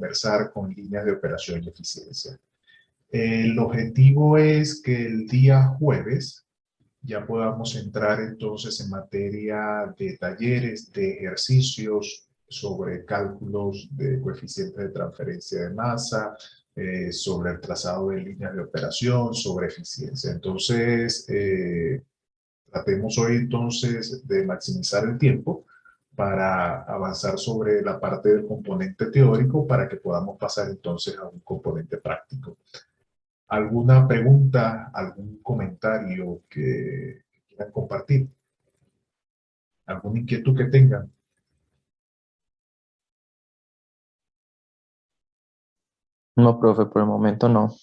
conversar con líneas de operación y eficiencia. El objetivo es que el día jueves ya podamos entrar entonces en materia de talleres, de ejercicios sobre cálculos de coeficientes de transferencia de masa, sobre el trazado de líneas de operación, sobre eficiencia. Entonces, tratemos hoy entonces de maximizar el tiempo para avanzar sobre la parte del componente teórico para que podamos pasar entonces a un componente práctico. ¿Alguna pregunta, algún comentario que quieran compartir? ¿Alguna inquietud que tengan? No, profe, por el momento no.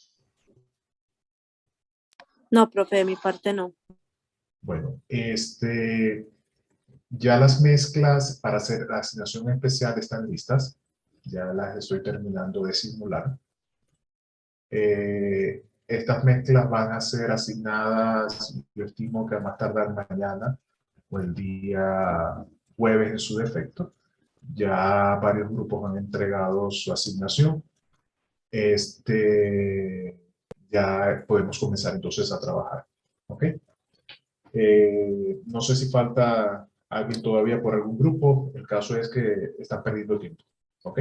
No, profe, de mi parte no. Bueno, ya las mezclas para hacer la asignación especial están listas. Ya las estoy terminando de simular. Estas mezclas van a ser asignadas, yo estimo que a más tardar mañana o el día jueves en su defecto. Ya varios grupos han entregado su asignación. Ya podemos comenzar entonces a trabajar. ¿Ok? No sé si falta alguien todavía por algún grupo. El caso es que están perdiendo tiempo. ¿Ok?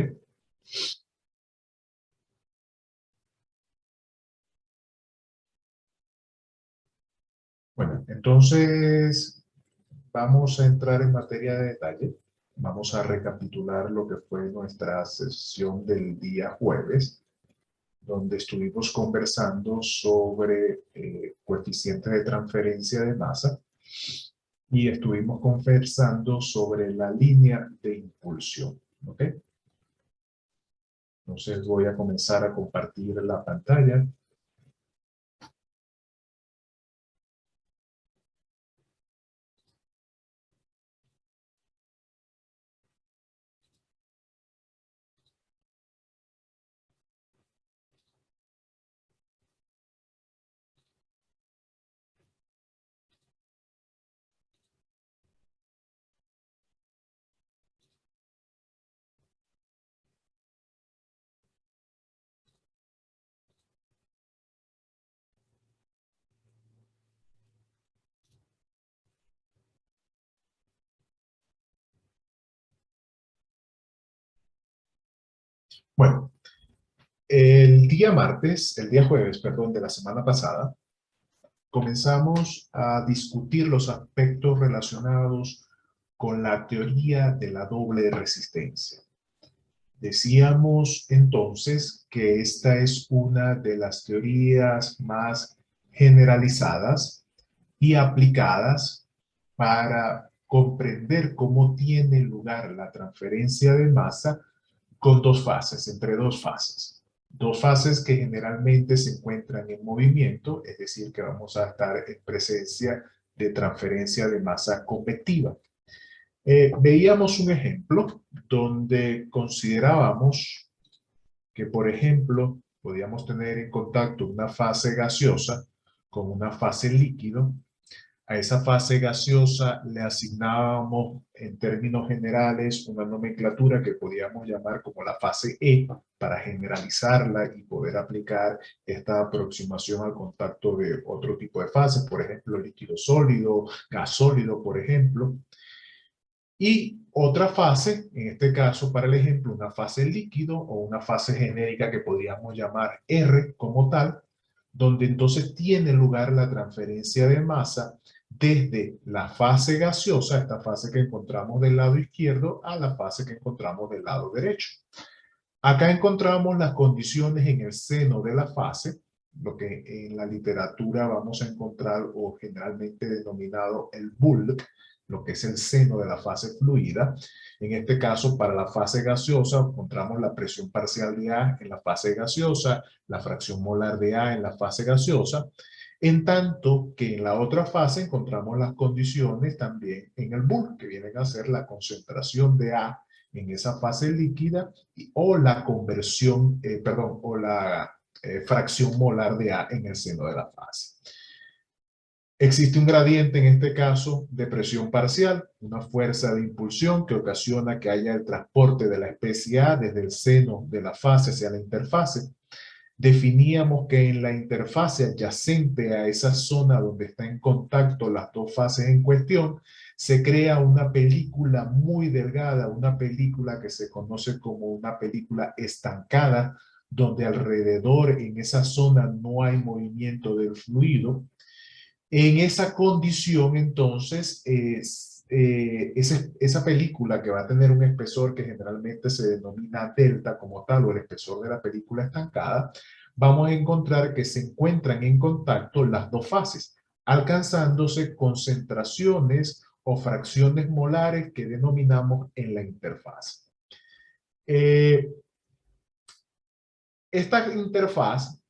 Bueno, entonces vamos a entrar en materia de detalle. Vamos a recapitular lo que fue nuestra sesión del día jueves, donde estuvimos conversando sobre coeficientes de transferencia de masa y estuvimos conversando sobre la línea de impulsión. ¿Ok? Entonces voy a comenzar a compartir la pantalla. Bueno, el día jueves, perdón, de la semana pasada, comenzamos a discutir los aspectos relacionados con la teoría de la doble resistencia. Decíamos entonces que esta es una de las teorías más generalizadas y aplicadas para comprender cómo tiene lugar la transferencia de masa con dos fases, entre dos fases. Dos fases que generalmente se encuentran en movimiento, es decir, que vamos a estar en presencia de transferencia de masa convectiva. Veíamos un ejemplo donde considerábamos que, por ejemplo, podíamos tener en contacto una fase gaseosa con una fase líquido. A esa fase gaseosa le asignábamos en términos generales una nomenclatura que podíamos llamar como la fase E para generalizarla y poder aplicar esta aproximación al contacto de otro tipo de fases, por ejemplo, líquido sólido, gas sólido, por ejemplo. Y otra fase, en este caso para el ejemplo, una fase líquido o una fase genérica que podríamos llamar R como tal, donde entonces tiene lugar la transferencia de masa desde la fase gaseosa, esta fase que encontramos del lado izquierdo, a la fase que encontramos del lado derecho. Acá encontramos las condiciones en el seno de la fase, lo que en la literatura vamos a encontrar o generalmente denominado el bulk, lo que es el seno de la fase fluida. En este caso, para la fase gaseosa, encontramos la presión parcial de A en la fase gaseosa, la fracción molar de A en la fase gaseosa, en tanto que en la otra fase encontramos las condiciones también en el bulk, que vienen a ser la concentración de A en esa fase líquida o la conversión, o la fracción molar de A en el seno de la fase. Existe un gradiente, en este caso, de presión parcial, una fuerza de impulsión que ocasiona que haya el transporte de la especie A desde el seno de la fase hacia la interfase. Definíamos que en la interfase adyacente a esa zona donde está en contacto las dos fases en cuestión, se crea una película muy delgada, una película que se conoce como una película estancada, donde alrededor en esa zona no hay movimiento del fluido. En esa condición, entonces, esa película que va a tener un espesor que generalmente se denomina delta como tal, o el espesor de la película estancada, vamos a encontrar que se encuentran en contacto las dos fases, alcanzándose concentraciones o fracciones molares que denominamos en la interfaz. Esta interfaz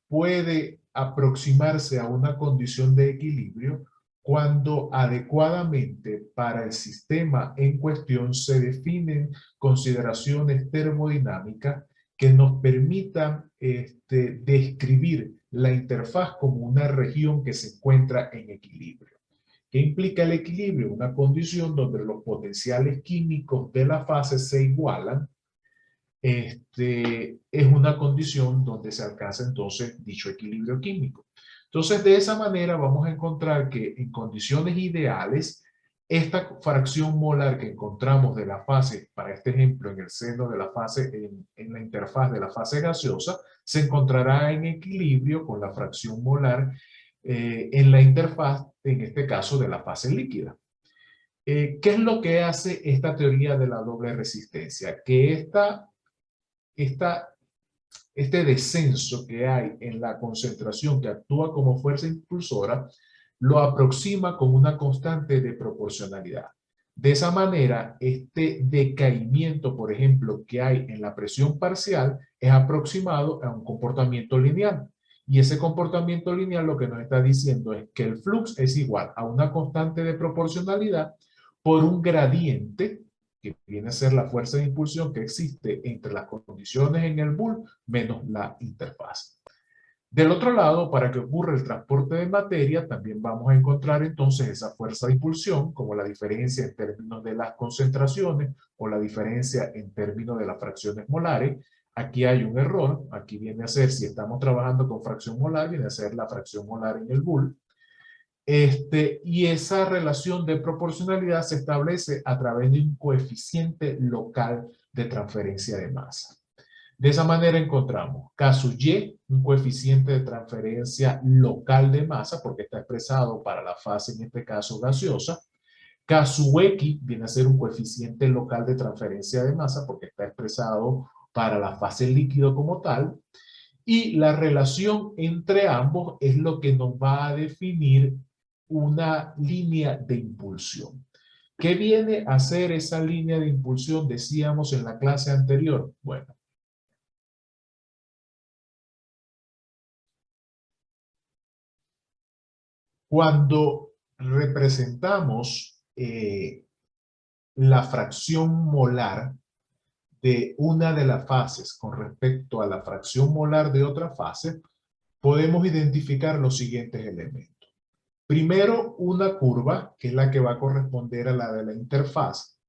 puede aproximarse a una condición de equilibrio cuando adecuadamente para el sistema en cuestión se definen consideraciones termodinámicas que nos permitan describir la interfaz como una región que se encuentra en equilibrio. ¿Qué implica el equilibrio? Una condición donde los potenciales químicos de la fase se igualan. Es una condición donde se alcanza entonces dicho equilibrio químico. Entonces, de esa manera vamos a encontrar que en condiciones ideales, esta fracción molar que encontramos de la fase, para este ejemplo, en el seno de la fase, en la interfaz de la fase gaseosa, se encontrará en equilibrio con la fracción molar en la interfaz, en este caso, de la fase líquida. ¿Qué es lo que hace esta teoría de la doble resistencia? Que este descenso que hay en la concentración que actúa como fuerza impulsora lo aproxima con una constante de proporcionalidad. De esa manera, este decaimiento, por ejemplo, que hay en la presión parcial es aproximado a un comportamiento lineal. Y ese comportamiento lineal lo que nos está diciendo es que el flux es igual a una constante de proporcionalidad por un gradiente que viene a ser la fuerza de impulsión que existe entre las condiciones en el bull menos la interfaz. Del otro lado, para que ocurra el transporte de materia, también vamos a encontrar entonces esa fuerza de impulsión, como la diferencia en términos de las concentraciones o la diferencia en términos de las fracciones molares. Aquí hay un error, aquí viene a ser, si estamos trabajando con fracción molar, viene a ser la fracción molar en el bull. Y esa relación de proporcionalidad se establece a través de un coeficiente local de transferencia de masa. De esa manera encontramos caso Y, un coeficiente de transferencia local de masa, porque está expresado para la fase, en este caso, gaseosa. Caso X viene a ser un coeficiente local de transferencia de masa, porque está expresado para la fase líquido como tal. Y la relación entre ambos es lo que nos va a definir una línea de impulsión. ¿Qué viene a ser esa línea de impulsión? Decíamos en la clase anterior. Bueno, cuando representamos la fracción molar de una de las fases con respecto a la fracción molar de otra fase, podemos identificar los siguientes elementos. Primero, una curva, que es la que va a corresponder a la de la interfaz.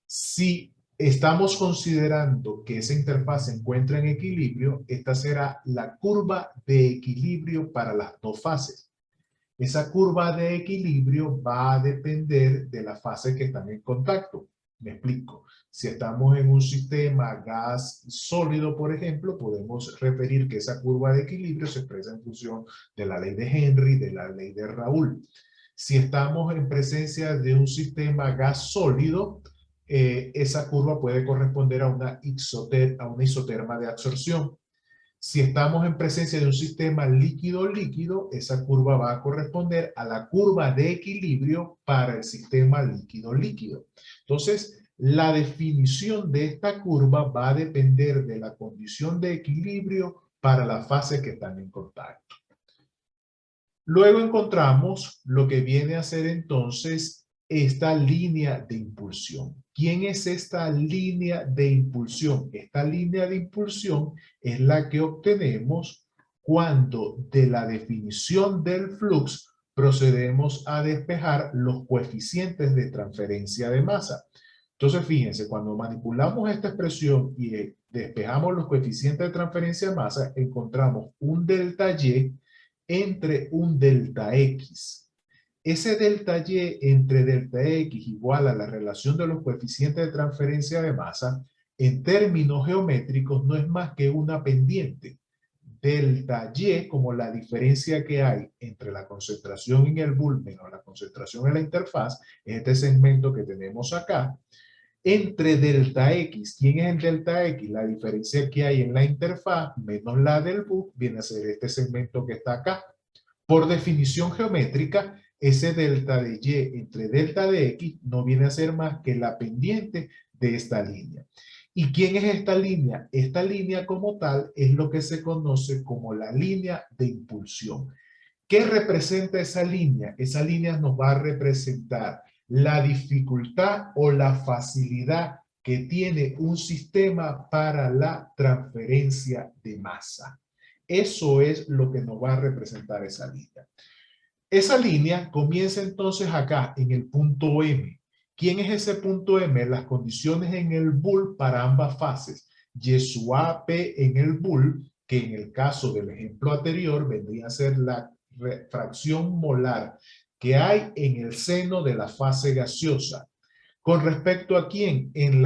Si estamos considerando que esa interfaz se encuentra en equilibrio, esta será la curva de equilibrio para las dos fases. Esa curva de equilibrio va a depender de las fases que están en contacto. Me explico. Si estamos en un sistema gas sólido, por ejemplo, podemos referir que esa curva de equilibrio se expresa en función de la ley de Henry, de la ley de Raoult. Si estamos en presencia de un sistema gas sólido, esa curva puede corresponder a una isoterma de absorción. Si estamos en presencia de un sistema líquido-líquido, esa curva va a corresponder a la curva de equilibrio para el sistema líquido-líquido. Entonces, la definición de esta curva va a depender de la condición de equilibrio para las fases que están en contacto. Luego encontramos lo que viene a ser entonces esta línea de impulsión. ¿Quién es esta línea de impulsión? Esta línea de impulsión es la que obtenemos cuando de la definición del flux procedemos a despejar los coeficientes de transferencia de masa. Entonces, fíjense, cuando manipulamos esta expresión y despejamos los coeficientes de transferencia de masa, encontramos un delta Y entre un delta X. Ese delta Y entre delta X igual a la relación de los coeficientes de transferencia de masa, en términos geométricos no es más que una pendiente. Delta Y, como la diferencia que hay entre la concentración en el bulb menos la concentración en la interfaz, es este segmento que tenemos acá, entre delta X. ¿Quién es el delta X? La diferencia que hay en la interfaz menos la del bulb viene a ser este segmento que está acá. Por definición geométrica, ese delta de Y entre delta de X no viene a ser más que la pendiente de esta línea. ¿Y quién es esta línea? Esta línea como tal es lo que se conoce como la línea de impulsión. ¿Qué representa esa línea? Esa línea nos va a representar la dificultad o la facilidad que tiene un sistema para la transferencia de masa. Eso es lo que nos va a representar esa línea. Esa línea comienza entonces acá en el punto M. ¿Quién es ese punto M? Las condiciones en el bulb para ambas fases. Y su AP en el bulb, que en el caso del ejemplo anterior vendría a ser la fracción molar que hay en el seno de la fase gaseosa. ¿Con respecto a quién? En la